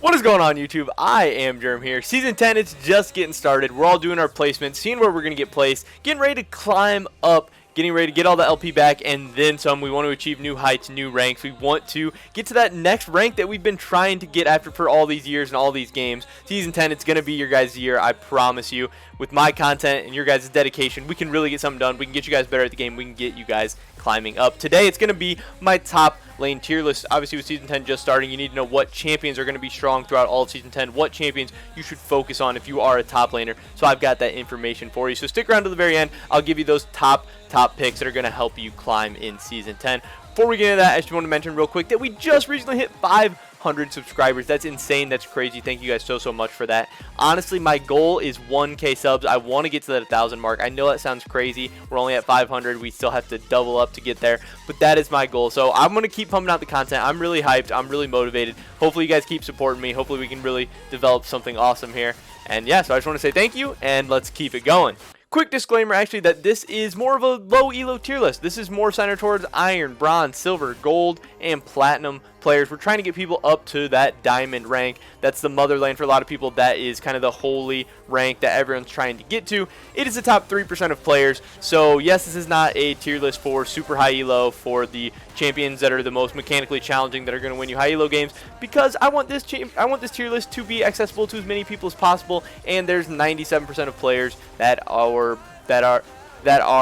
What is going on, YouTube? I am Germ here. Season 10, it's just getting started. We're all doing our placements, seeing where we're going to get placed, getting ready to climb up, getting ready to get all the LP back, and then some. We want to achieve new heights, new ranks. We want to get to that next rank that we've been trying to get after for all these years and all these games. Season 10, it's going to be your guys' year, I promise you. With my content and your guys' dedication, we can really get something done. We can get you guys better at the game. We can get you guys climbing up. Today, it's going to be my top lane tier list. Obviously, with Season 10 just starting, you need to know what champions are going to be strong throughout all of Season 10, what champions you should focus on if you are a top laner. So I've got that information for you. So stick around to the very end. I'll give you those top picks that are going to help you climb in Season 10. Before we get into that, I just want to mention real quick that we just recently hit 500 subscribers. That's insane. That's crazy. Thank you guys so much for that. Honestly, my goal is 1K subs. I want to get to that 1,000 mark. I know that sounds crazy. We're only at 500. We still have to double up to get there, but that is my goal. So I'm going to keep pumping out the content. I'm really hyped. I'm really motivated. Hopefully you guys keep supporting me. Hopefully we can really develop something awesome here. And yeah, so I just want to say thank you, and let's keep it going. Quick disclaimer, actually, that this is more of a low elo tier list. This is more centered towards iron, bronze, silver, gold, and platinum players. We're trying to get people up to that diamond rank. That's the mother lane for a lot of people. That is kind of the holy rank that everyone's trying to get to. It is the top 3% of players. So yes, this is not a tier list for super high elo, for the champions that are the most mechanically challenging, that are going to win you high elo games, because I want this tier list to be accessible to as many people as possible. And there's 97% of players that are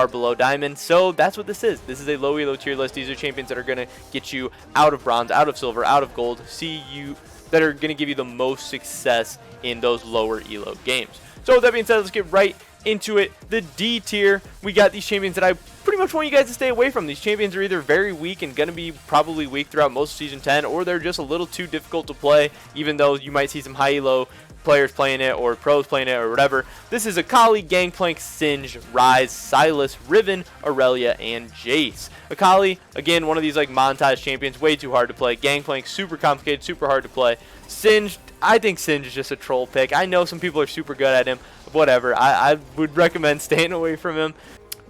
below diamond. So that's what this is. This is a low elo tier list. These are champions that are going to get you out of bronze, out of silver, out of gold, that are going to give you the most success in those lower elo games. So with that being said, let's get right into it. The D tier, we got these champions that I pretty much want you guys to stay away from. These champions are either very weak and going to be probably weak throughout most of Season 10, or they're just a little too difficult to play, even though you might see some high elo players playing it or pros playing it or whatever. This is Akali, Gangplank, Singed, Ryze, Sylas, Riven, Irelia, and Jace. Akali, again, one of these like montage champions, way too hard to play. Gangplank, super complicated, super hard to play. Singed, I think Singed is just a troll pick. I know some people are super good at him. Whatever, I would recommend staying away from him.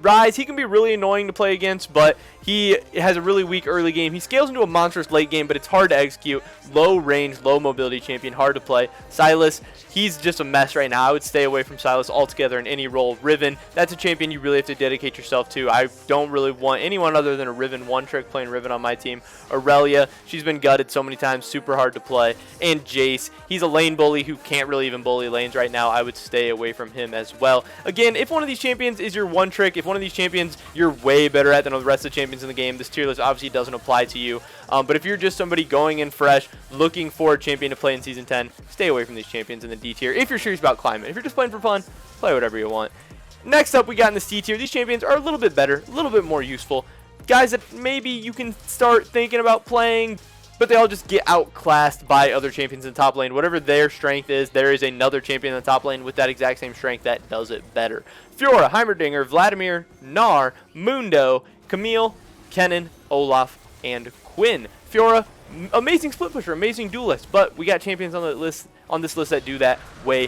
Ryze, he can be really annoying to play against, but he has a really weak early game. He scales into a monstrous late game, but it's hard to execute. Low range, low mobility champion, hard to play. Sylas, he's just a mess right now. I would stay away from Sylas altogether in any role. Riven, that's a champion you really have to dedicate yourself to. I don't really want anyone other than a Riven one-trick playing Riven on my team. Irelia, she's been gutted so many times, super hard to play. And Jace, he's a lane bully who can't really even bully lanes right now. I would stay away from him as well. Again, if one of these champions is your one trick, if one of these champions you're way better at than the rest of the champions in the game, this tier list obviously doesn't apply to you. But if you're just somebody going in fresh, looking for a champion to play in Season 10, stay away from these champions in the D tier. If you're serious about climbing, if you're just playing for fun, play whatever you want. Next up, we got in the C tier. These champions are a little bit better, a little bit more useful. Guys that maybe you can start thinking about playing, but they all just get outclassed by other champions in the top lane. Whatever their strength is, there is another champion in the top lane with that exact same strength that does it better. Fiora, Heimerdinger, Vladimir, Gnar, Mundo, Camille, Kennen, Olaf, and Quinn. Fiora, amazing split pusher, amazing duelist, but we got champions on this list that do that way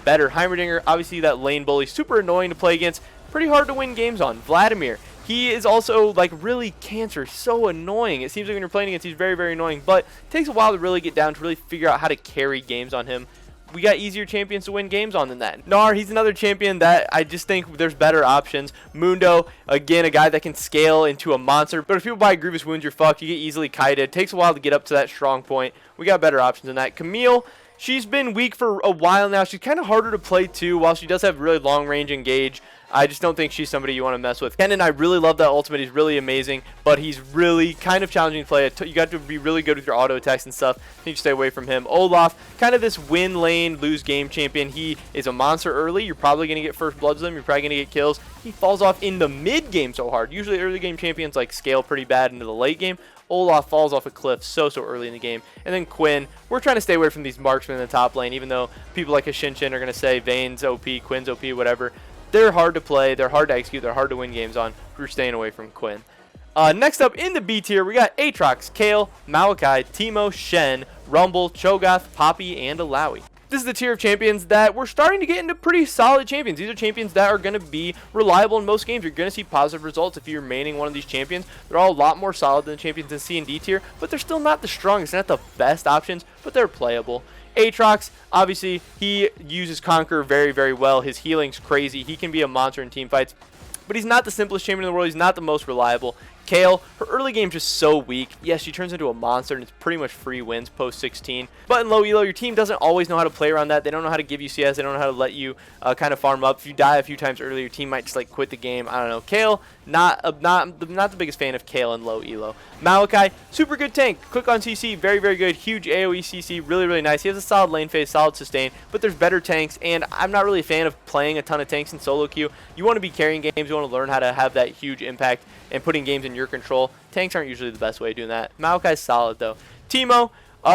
better. Heimerdinger, obviously that lane bully, super annoying to play against, pretty hard to win games on. Vladimir, he is also like really cancer, so annoying. It seems like when you're playing against, he's very annoying, but it takes a while to really get down, to really figure out how to carry games on him. We got easier champions to win games on than that. Gnar, he's another champion that I just think there's better options. Mundo, again, a guy that can scale into a monster, but if people buy Grievous Wounds, you're fucked. You get easily kited. It takes a while to get up to that strong point. We got better options than that. Camille, she's been weak for a while now. She's kind of harder to play too, while she does have really long range engage. I just don't think she's somebody you want to mess with. Kennen, I really love that ultimate. He's really amazing, but he's really kind of challenging to play. You got to be really good with your auto attacks and stuff. You need to stay away from him. Olaf, kind of this win lane, lose game champion. He is a monster early. You're probably going to get first bloods with him. You're probably going to get kills. He falls off in the mid game so hard. Usually early game champions like scale pretty bad into the late game. Olaf falls off a cliff so early in the game. And then Quinn, we're trying to stay away from these marksmen in the top lane, even though people like Shinshin are going to say Vayne's OP, Quinn's OP, whatever. They're hard to play, they're hard to execute, they're hard to win games on. We're staying away from Quinn. Next up in the B tier, we got Aatrox, Kale, Maokai, Teemo, Shen, Rumble, Chogath, Poppy, and Allowi. this is the tier of champions that we're starting to get into pretty solid champions. These are champions that are going to be reliable in most games. You're going to see positive results if you're maining one of these champions. They're all a lot more solid than the champions in C and D tier, but they're still not the strongest, not the best options, but they're playable. Aatrox, obviously, he uses Conquer very, very well. His healing's crazy. He can be a monster in team fights, but he's not the simplest champion in the world. He's not the most reliable. Kayle, her early game's just so weak. Yes, she turns into a monster, and it's pretty much free wins post 16. But in low elo, your team doesn't always know how to play around that. They don't know how to give you CS. They don't know how to let you kind of farm up. If you die a few times early, your team might just like quit the game. I don't know. Kayle, not the biggest fan of Kayle in low elo. Maokai, super good tank. Quick on CC, very, very good. Huge AoE CC, really, really nice. He has a solid lane phase, solid sustain, but there's better tanks, and I'm not really a fan of playing a ton of tanks in solo queue. You want to be carrying games. You want to learn how to have that huge impact and putting games in your control. Tanks aren't usually the best way of doing that. Maokai's solid though. Teemo,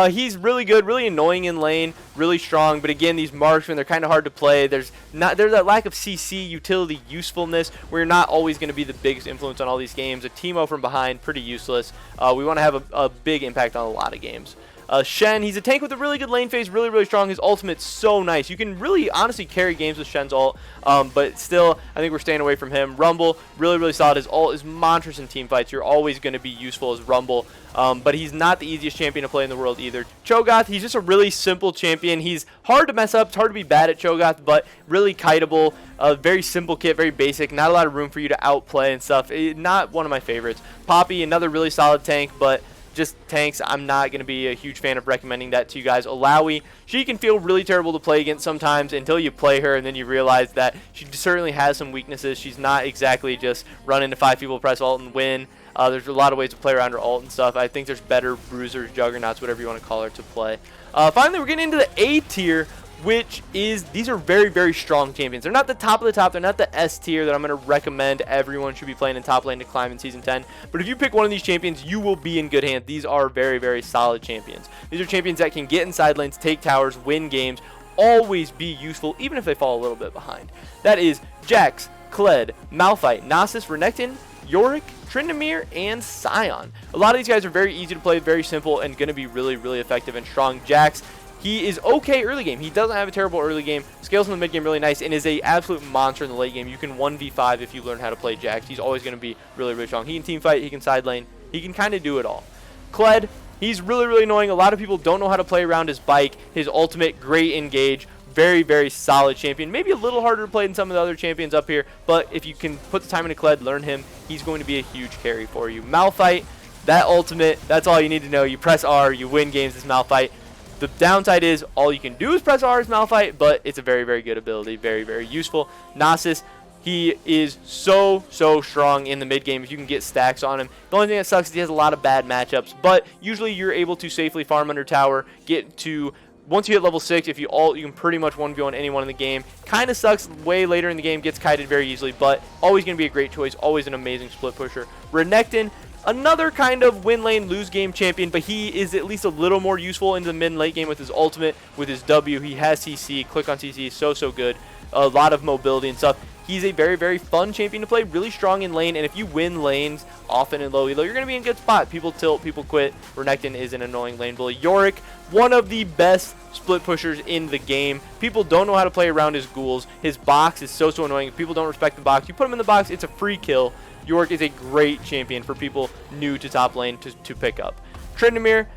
he's really good, really annoying in lane, really strong, but again, these marksmen, they're kind of hard to play. There's that lack of CC, utility, usefulness, where you're not always going to be the biggest influence on all these games. A Teemo from behind, pretty useless. We want to have a big impact on a lot of games. Shen, he's a tank with a really good lane phase, really, really strong. His ultimate's so nice. You can really, honestly carry games with Shen's ult, but still, I think we're staying away from him. Rumble, really, really solid. His ult is monstrous in team fights. You're always going to be useful as Rumble, but he's not the easiest champion to play in the world either. Chogath, he's just a really simple champion. He's hard to mess up. It's hard to be bad at Chogath, but really kiteable. Very simple kit, very basic. Not a lot of room for you to outplay and stuff. Not one of my favorites. Poppy, another really solid tank, but just tanks, I'm not going to be a huge fan of recommending that to you guys. Allowi, she can feel really terrible to play against sometimes until you play her, and then you realize that she certainly has some weaknesses. She's not exactly just run into 5 people, press ult, and win. There's a lot of ways to play around her ult and stuff. I think there's better bruisers, juggernauts, whatever you want to call her, to play. Finally, we're getting into the A tier, which is, these are very, very strong champions. They're not the top of the top. They're not the S tier that I'm going to recommend everyone should be playing in top lane to climb in Season 10. But if you pick one of these champions, you will be in good hands. These are very, very solid champions. These are champions that can get inside lanes, take towers, win games, always be useful, even if they fall a little bit behind. That is Jax, Kled, Malphite, Nasus, Renekton, Yorick, Tryndamere, and Sion. A lot of these guys are very easy to play, very simple, and going to be really, really effective and strong. Jax, he is okay early game. He doesn't have a terrible early game. Scales in the mid game really nice, and is a absolute monster in the late game. You can 1v5 if you learn how to play Jax. He's always going to be really, really strong. He can team fight. He can side lane. He can kind of do it all. Kled, he's really, really annoying. A lot of people don't know how to play around his bike. His ultimate, great engage. Very, very solid champion. Maybe a little harder to play than some of the other champions up here, but if you can put the time into Kled, learn him, he's going to be a huge carry for you. Malphite, that ultimate, that's all you need to know. You press R, you win games as Malphite. The downside is all you can do is press R as Malphite, but it's a very, very good ability. Very, very useful. Nasus, he is so, so strong in the mid game if you can get stacks on him. The only thing that sucks is he has a lot of bad matchups, but usually you're able to safely farm under tower, get to, once you hit level 6, if you ult, you can pretty much 1v1 anyone in the game. Kind of sucks way later in the game, gets kited very easily, but always going to be a great choice, always an amazing split pusher. Renekton, another kind of win lane, lose game champion, but he is at least a little more useful in the mid and late game with his ultimate, with his W. He has CC, click on CC, so, so good. A lot of mobility and stuff. He's a very, very fun champion to play, really strong in lane, and if you win lanes often in low elo, you're going to be in a good spot. People tilt, people quit. Renekton is an annoying lane bully. Yorick, one of the best split pushers in the game. People don't know how to play around his ghouls. His box is so, so annoying. If people don't respect the box, you put him in the box, it's a free kill. Yorick is a great champion for people new to top lane to pick up. Tryndamere,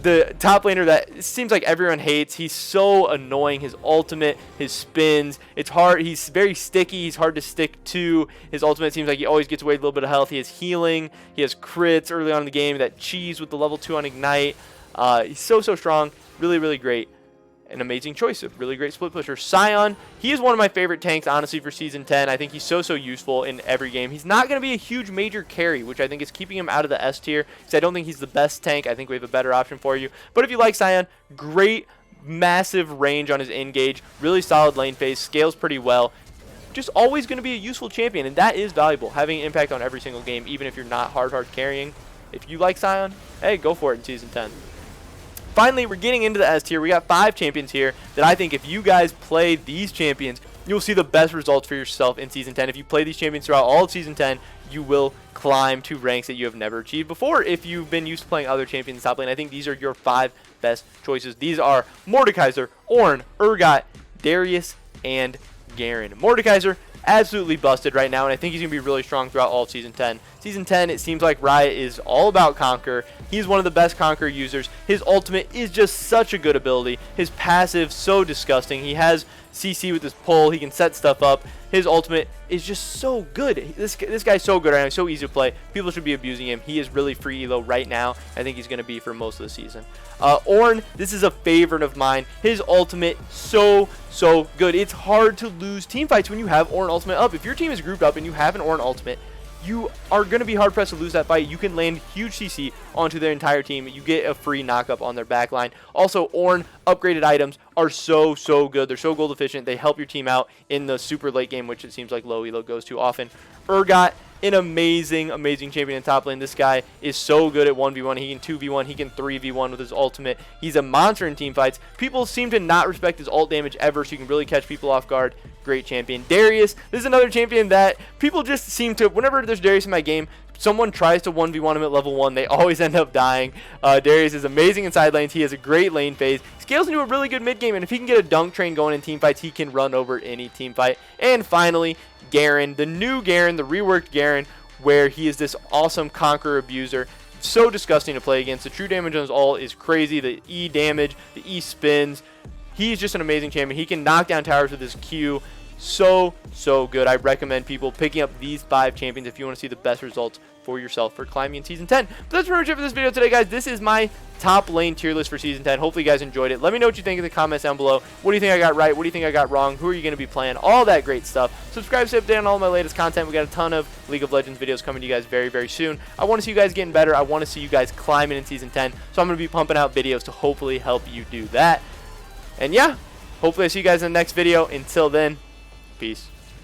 the top laner that seems like everyone hates. He's so annoying. His ultimate, his spins, it's hard. He's very sticky. He's hard to stick to. His ultimate seems like he always gets away with a little bit of health. He has healing. He has crits early on in the game. That cheese with the level 2 on Ignite. He's so, so strong. Really, really great. An amazing choice. A really great split pusher. Sion, he is one of my favorite tanks, honestly, for Season 10. I think he's so, so useful in every game. He's not going to be a huge major carry, which I think is keeping him out of the S tier, because I don't think he's the best tank. I think we have a better option for you. But if you like Sion, great, massive range on his engage. Really solid lane phase. Scales pretty well. Just always going to be a useful champion, and that is valuable. Having an impact on every single game, even if you're not hard carrying. If you like Sion, hey, go for it in Season 10. Finally, we're getting into the S tier. We got 5 champions here that I think if you guys play these champions, you'll see the best results for yourself in Season 10. If you play these champions throughout all of Season 10, you will climb to ranks that you have never achieved before. If you've been used to playing other champions in top lane, I think these are your 5 best choices. These are Mordekaiser, Orin, Urgot, Darius, and Garen. Mordekaiser, absolutely busted right now, and I think he's going to be really strong throughout all of Season 10. Season 10, it seems like Riot is all about Conquer. He's one of the best Conquer users. His ultimate is just such a good ability. His passive, so disgusting. He has CC with his pull. He can set stuff up. His ultimate is just so good. This guy's so good right now. So easy to play. People should be abusing him. He is really free elo right now. I think he's going to be for most of the season. Orin, this is a favorite of mine. His ultimate, so good. It's hard to lose team fights when you have Orin ultimate up. If your team is grouped up and you have an Orin ultimate, you are going to be hard pressed to lose that fight. You can land huge CC onto their entire team. You get a free knockup on their backline. Also, Orin upgraded items are so good. They're so gold efficient. They help your team out in the super late game, which it seems like low elo goes too often. Urgot, an amazing champion in top lane. This guy is so good at 1v1. He can 2v1. He can 3v1 with his ultimate. He's a monster in team fights. People seem to not respect his ult damage ever, so you can really catch people off guard. Great champion. Darius, this is another champion that people just seem to, whenever there's Darius in my game, someone tries to 1v1 him at level 1, they always end up dying. Darius is amazing in side lanes. He has a great lane phase. Scales into a really good mid game, and if he can get a dunk train going in team fights, he can run over any team fight. And finally, Garen, the new Garen, the reworked Garen, where he is this awesome Conqueror abuser. So disgusting to play against. The true damage on his ult is crazy. The E damage, the E spins. He's just an amazing champion. He can knock down towers with his Q. So good. I recommend people picking up these 5 champions if you want to see the best results for yourself for climbing in Season 10. But that's pretty much it for this video today, guys. This is my top lane tier list for Season 10. Hopefully you guys enjoyed it. Let me know what you think in the comments down below. What do you think I got right? What do you think I got wrong? Who are you going to be playing? All that great stuff. Subscribe to stay updated on all of my latest content. We got a ton of League of Legends videos coming to you guys very soon. I want to see you guys getting better. I want to see you guys climbing in Season 10. So I'm going to be pumping out videos to hopefully help you do that. And yeah, hopefully I see you guys in the next video. Until then, peace.